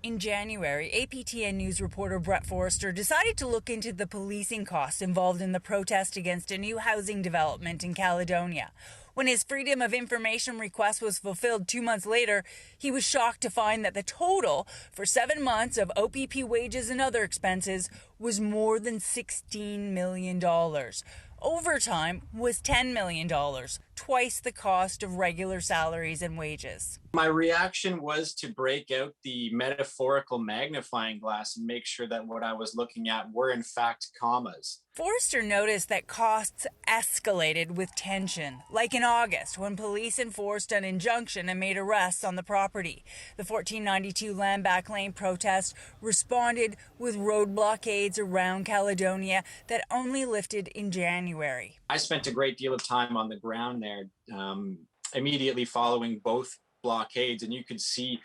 In January, APTN News reporter Brett Forrester decided to look into the policing costs involved in the protest against a new housing development in Caledonia. When his Freedom of Information request was fulfilled 2 months later, he was shocked to find that the total for 7 months of OPP wages and other expenses was more than $16 million. Overtime was $10 million, twice the cost of regular salaries and wages. My reaction was to break out the metaphorical magnifying glass and make sure that what I was looking at were in fact commas. Forrester noticed that costs escalated with tension, like in August when police enforced an injunction and made arrests on the property. The 1492 Landback Lane protest responded with road blockades around Caledonia that only lifted in January. I spent a great deal of time on the ground there immediately following both blockades, and you could see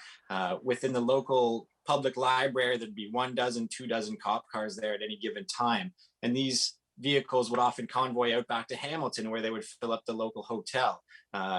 within the local public library there'd be 1 dozen, 2 dozen cop cars there at any given time, and these vehicles would often convoy out back to Hamilton where they would fill up the local hotel.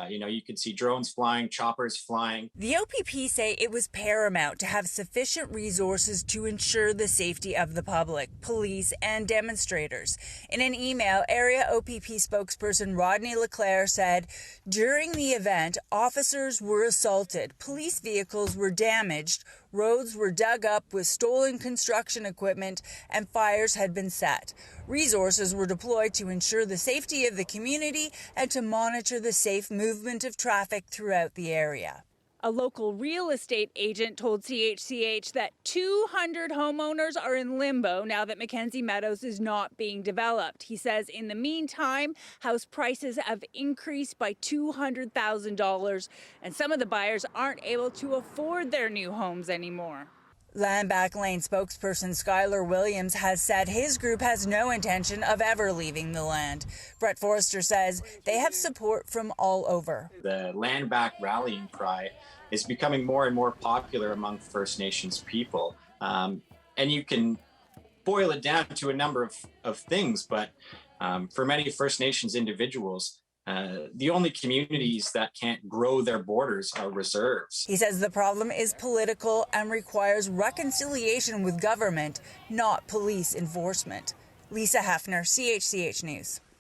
You could see drones flying, choppers flying. The OPP say it was paramount to have sufficient resources to ensure the safety of the public, police, and demonstrators. In an email, area OPP spokesperson Rodney Leclerc said, during the event, officers were assaulted, police vehicles were damaged, roads were dug up with stolen construction equipment, and fires had been set. Resources were deployed to ensure the safety of the community and to monitor the safe movement of traffic throughout the area. A local real estate agent told CHCH that 200 homeowners are in limbo now that McKenzie Meadows is not being developed. He says in the meantime, house prices have increased by $200,000 and some of the buyers aren't able to afford their new homes anymore. Landback Lane spokesperson Skylar Williams has said his group has no intention of ever leaving the land. Brett Forrester says they have support from all over. The Landback rallying cry is becoming more and more popular among First Nations people. And you can boil it down to a number of things, but for many First Nations individuals, the only communities that can't grow their borders are reserves. He says the problem is political and requires reconciliation with government, not police enforcement. Lisa Hepfner, CHCH News.